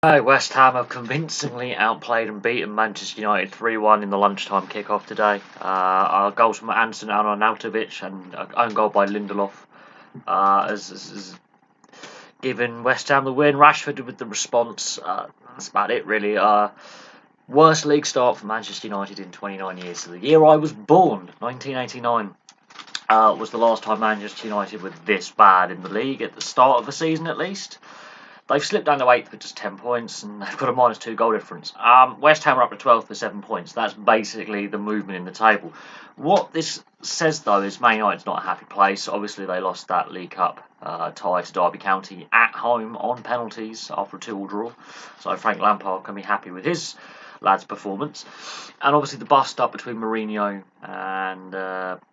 West Ham have convincingly outplayed and beaten Manchester United 3-1 in the lunchtime kick-off today. Our goals from Anderson and Arnautovic and an own goal by Lindelof has given West Ham the win. Rashford with the response. That's about it, really. Worst league start for Manchester United in 29 years. So the year I was born, 1989, was the last time Manchester United were this bad in the league, at the start of the season at least. They've slipped down to 8th with just 10 points, and they've got a -2 goal difference. West Ham are up to 12th with 7 points. That's basically the movement in the table. What this says, though, is Man United's not a happy place. Obviously, they lost that League Cup tie to Derby County at home on penalties after a 2-2 draw. So Frank Lampard can be happy with his lad's performance. And obviously, the bust-up between Mourinho and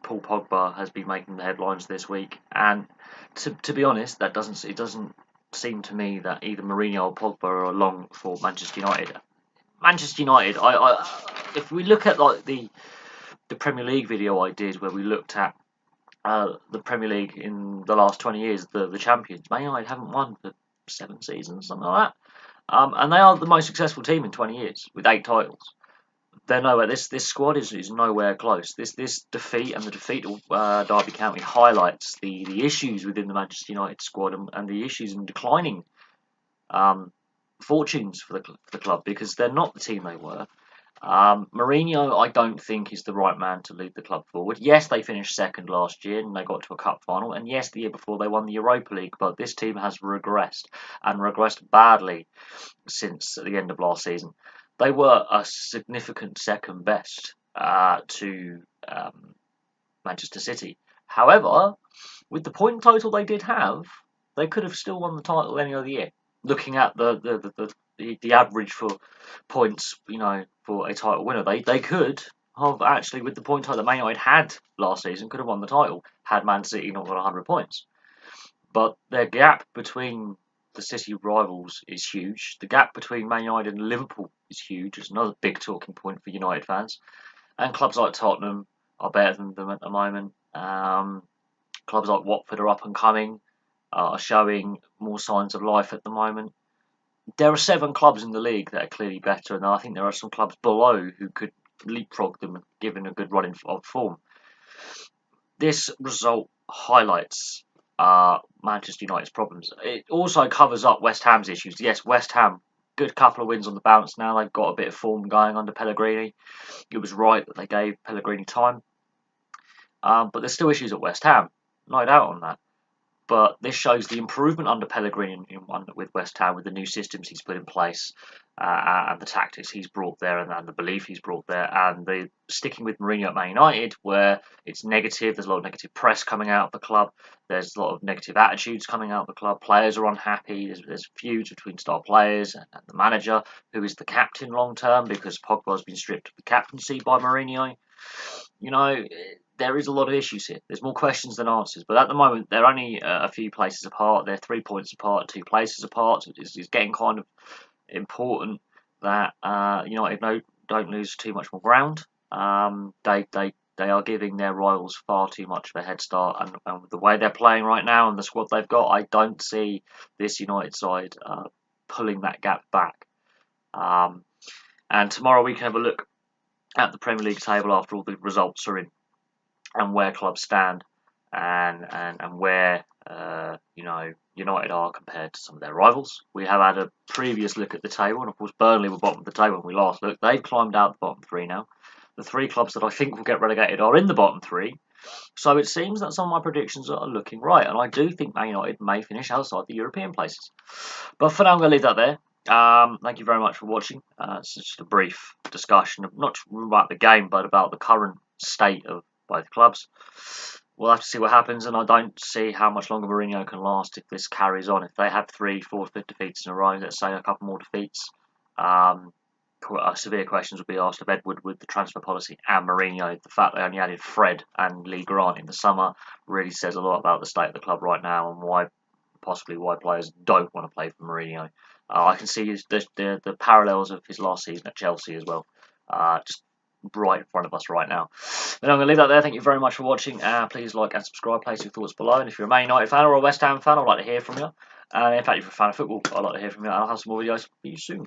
Paul Pogba has been making the headlines this week. And to be honest, it doesn't seem to me that either Mourinho or Pogba are along for Manchester United. Manchester United, if we look at like the Premier League video I did where we looked at the Premier League in the last 20 years, the champions, Man United haven't won for 7 seasons, something like that. And they are the most successful team in 20 years with 8 titles. They're nowhere. This squad is nowhere close. This defeat and the defeat of Derby County highlights the issues within the Manchester United squad and the issues in declining fortunes for the club, because they're not the team they were. Mourinho, I don't think, is the right man to lead the club forward. Yes, they finished second last year and they got to a cup final, and yes, the year before they won the Europa League, but this team has regressed and regressed badly since the end of last season. They were a significant second best to Manchester City. However, with the point total they did have, they could have still won the title any other year. Looking at the average for points, for a title winner, they could have actually, with the point total that Man United had last season, could have won the title had Man City not got 100 points. But their gap between the City rivals is huge. The gap between Man United and Liverpool is huge. It's another big talking point for United fans. And clubs like Tottenham are better than them at the moment. Clubs like Watford are up and coming, are showing more signs of life at the moment. There are 7 clubs in the league that are clearly better, and I think there are some clubs below who could leapfrog them given a good run of form. This result highlights Manchester United's problems. It also covers up West Ham's issues. Yes, West Ham, good couple of wins on the bounce now. They've got a bit of form going under Pellegrini. It was right that they gave Pellegrini time. But there's still issues at West Ham, no doubt on that. But this shows the improvement under Pellegrini with West Ham, with the new systems he's put in place, and the tactics he's brought there, and the belief he's brought there, and the sticking with Mourinho at Man United, where it's negative. There's a lot of negative press coming out of the club. There's a lot of negative attitudes coming out of the club. Players are unhappy. There's feuds between star players and the manager, who is the captain long term, because Pogba has been stripped of the captaincy by Mourinho. There is a lot of issues here. There's more questions than answers. But at the moment, they're only a few places apart. They're 3 points apart, 2 places apart. So it's getting kind of important that United don't lose too much more ground. They are giving their rivals far too much of a head start, and with the way they're playing right now and the squad they've got, I don't see this United side pulling that gap back. And tomorrow we can have a look at the Premier League table after all the results are in, and where clubs stand, and where United are compared to some of their rivals. We have had a previous look at the table, and of course Burnley were bottom of the table when we last looked. They've climbed out the bottom 3 now. The 3 clubs that I think will get relegated are in the bottom 3. So it seems that some of my predictions are looking right, and I do think Man United may finish outside the European places. But for now, I'm going to leave that there. Thank you very much for watching. It's just a brief discussion, not about the game, but about the current state of both clubs. We'll have to see what happens, and I don't see how much longer Mourinho can last if this carries on. If they have 3, 4, 5 defeats in a row, let's say a couple more defeats, severe questions will be asked of Edward with the transfer policy and Mourinho. The fact they only added Fred and Lee Grant in the summer really says a lot about the state of the club right now, and possibly why players don't want to play for Mourinho. I can see the parallels of his last season at Chelsea as well. Just right in front of us right now. But I'm going to leave that there. Thank you very much for watching. Please like and subscribe. Place your thoughts below. And if you're a Man United fan or a West Ham fan, I'd like to hear from you. And in fact, if you're a fan of football, I'd like to hear from you, and I'll have some more videos for you soon.